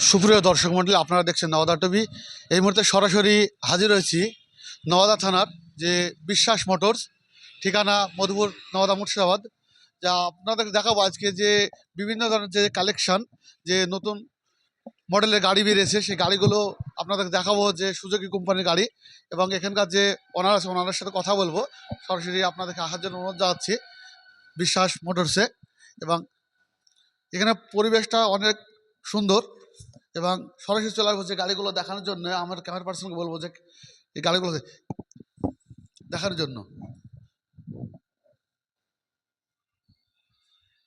সুপ্রিয় দর্শক মণ্ডলী, আপনারা দেখছেন নওদা টিভি। এই মুহূর্তে সরাসরি হাজির হয়েছি নওদা থানার যে বিশ্বাস মোটরস, ঠিকানা মধুপুর, নওদা, মুর্শিদাবাদ। যা আপনাদের দেখাবো আজকে যে বিভিন্ন ধরনের যে কালেকশান, যে নতুন মডেলের গাড়ি বেরিয়েছে, সেই গাড়িগুলো আপনাদের দেখাবো, যে সুজুকি কোম্পানির গাড়ি। এবং এখানকার যে ওনার আছে, ওনার সাথে কথা বলবো। সরাসরি আপনাদেরকে আসার জন্য অনুরোধ জানাচ্ছি বিশ্বাস মোটরসে। এবং এখানে পরিবেশটা অনেক সুন্দর। এবং সরাসরি চলে আসবো যে গাড়িগুলো দেখানোর জন্য। আমার ক্যামেরা পার্সনকে বলবো যে এই গাড়িগুলো দেখানোর জন্য।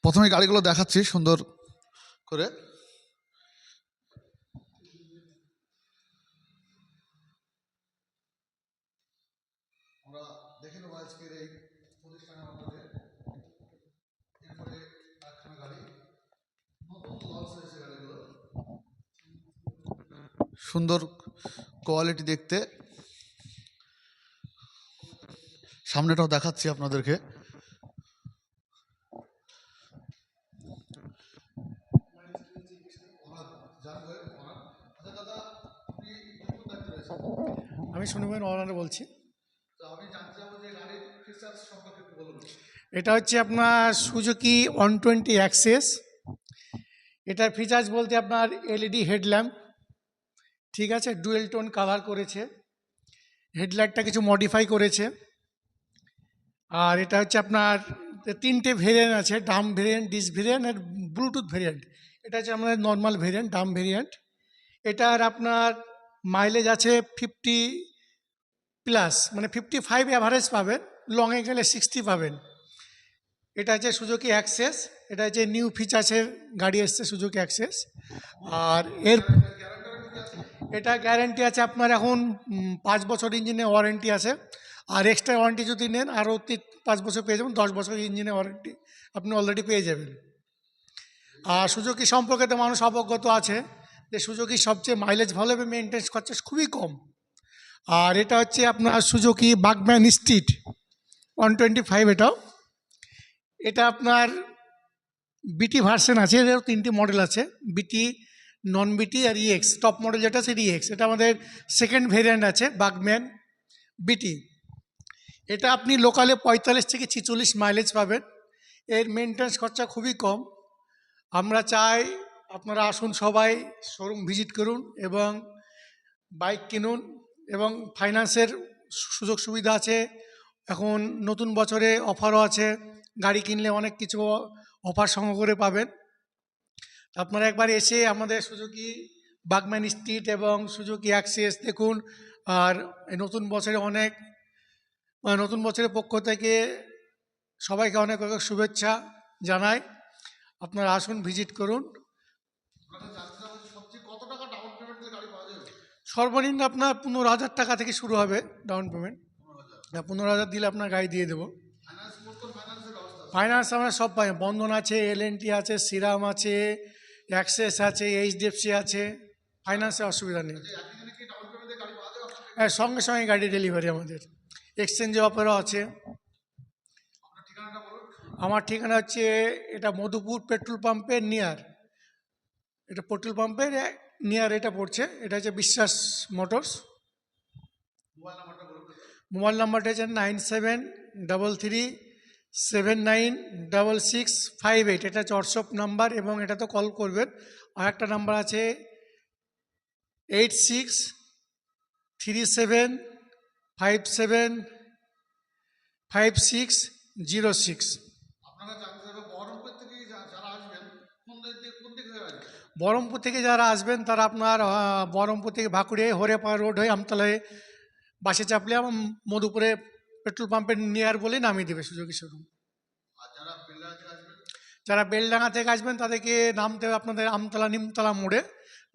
প্রথমে গাড়িগুলো দেখাচ্ছি সুন্দর করে। আমরা দেখে নেবো আজকের এই প্রতিষ্ঠানে আমাদের এরপরে একখানা গাড়ি নতুন লঞ্চ হয়েছে। গাড়িগুলো সুন্দর কোয়ালিটি দেখতে। সামনেটাও দেখাচ্ছি আপনাদেরকে। আমি সুনিমেন অনারে বলছি। এটা হচ্ছে আপনার সুজুকি 120 অ্যাক্সেস। এটার ফিচার্স বলতে আপনার এলইডি হেডল্যাম্প, ঠিক আছে, ডুয়েল টোন কালার করেছে, হেডলাইটটা কিছু মডিফাই করেছে। আর এটা হচ্ছে আপনার তিনটে ভেরিয়েন্ট আছে, ডাম ভেরিয়েন্ট, ডিস ভেরিয়েন্ট আর ব্লুটুথ ভেরিয়েন্ট। এটা হচ্ছে আমাদের নর্মাল ভেরিয়েন্ট, ডাম ভেরিয়েন্ট। এটার আপনার মাইলেজ আছে 50+, মানে 55 অ্যাভারেজ পাবেন, লংয়ে গেলে 60 পাবেন। এটা হচ্ছে সুজুকি অ্যাক্সেস। এটা হচ্ছে নিউ ফিচার্সের গাড়ি এসছে সুজুকি অ্যাক্সেস। আর এর এটা গ্যারেন্টি আছে আপনার এখন 5 বছর ইঞ্জিনে ওয়ারেন্টি আছে। আর এক্সট্রা ওয়ারেন্টি যদি নেন আরও 5 বছর পেয়ে যাবেন, 10 বছর ইঞ্জিনে ওয়ারেন্টি আপনি অলরেডি পেয়ে যাবেন। আর সুজুকি সম্পর্কে তো মানুষ অবগত আছে যে সুজুকি সবচেয়ে মাইলেজ ভালো এবং মেনটেন্স খরচা খুবই কম। আর এটা হচ্ছে আপনার সুজুকি বাগম্যান স্ট্রিট 125। এটা আপনার বিটি ভার্সন আছে, এরও 3টি মডেল আছে, বিটি, নন বিটি আর ইএক্স। টপ মডেল যেটা আছে ইএক্স, এটা আমাদের সেকেন্ড ভেরিয়েন্ট আছে বাগম্যান বিটি। এটা আপনি লোকালে 45 থেকে 46 মাইলেজ পাবেন। এর মেনটেন্স খরচা খুবই কম। আমরা চাই আপনারা আসুন, সবাই শোরুম ভিজিট করুন এবং বাইক কিনুন। এবং ফাইন্যান্সের সুযোগ সুবিধা আছে, এখন নতুন বছরে অফারও আছে। গাড়ি কিনলে অনেক কিছু অফার সঙ্গে করে পাবেন। আপনারা একবার এসে আমাদের সুজুকি বাগম্যান স্ট্রিট এবং সুজুকি অ্যাক্সেস দেখুন। আর এই নতুন বছরে নতুন বছরের পক্ষ থেকে সবাইকে অনেক অনেক শুভেচ্ছা জানাই। আপনারা আসুন, ভিজিট করুন। সর্বনিম্ন আপনার 15,000 টাকা থেকে শুরু হবে ডাউন পেমেন্ট। 15,000 দিলে আপনার গাড়ি দিয়ে দেবো। ফাইন্যান্স আমরা সব পাই, বন্ধন আছে, এলএনটি আছে, শ্রীরাম আছে, অ্যাক্সেস আছে, এইচডিএফসি আছে। ফাইন্যান্সে অসুবিধা নেই। হ্যাঁ, সঙ্গে সঙ্গে গাড়ি ডেলিভারি আমাদের। এক্সচেঞ্জ অফারও আছে। আমার ঠিকানা হচ্ছে এটা মধুপুর পেট্রোল পাম্পের নিয়ার। এটা পেট্রোল পাম্পের নিয়ার এটা পড়ছে। এটা হচ্ছে বিশ্বাস মোটরস। মোবাইল নাম্বারটা হচ্ছে 9733796658। এটা হচ্ছে হোয়াটসঅ্যাপ নাম্বার এবং এটা তো কল করবেন। আর একটা নাম্বার আছে 8637575606। বহরমপুর থেকে যারা আসবেন তারা আপনার বহরমপুর থেকে ভাকুড়িয়া হরেপাড়া রোড হয়ে আমতলায় বাসে চাপলে আমার মধুপুরে পেট্রোল পাম্পের নিয়ার বলেই নামিয়ে দেবে সুজুকি শোরুম। যারা বেলডাঙ্গা থেকে আসবেন তাদেরকে নামতে হবে আপনাদের নিমতলা মোড়ে।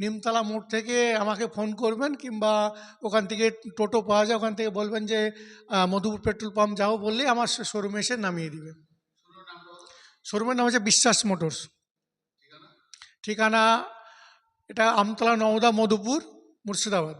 নিমতলা মোড় থেকে আমাকে ফোন করবেন, কিংবা ওখান থেকে টোটো পাওয়া যায়, ওখান থেকে বলবেন যে মধুপুর পেট্রোল পাম্প যাও, বললেই আমার শোরুমে এসে নামিয়ে দিবে। শোরুমের নাম হচ্ছে বিশ্বাস মোটরস। ঠিকানা এটা আমতলা, নওদা, মধুপুর, মুর্শিদাবাদ।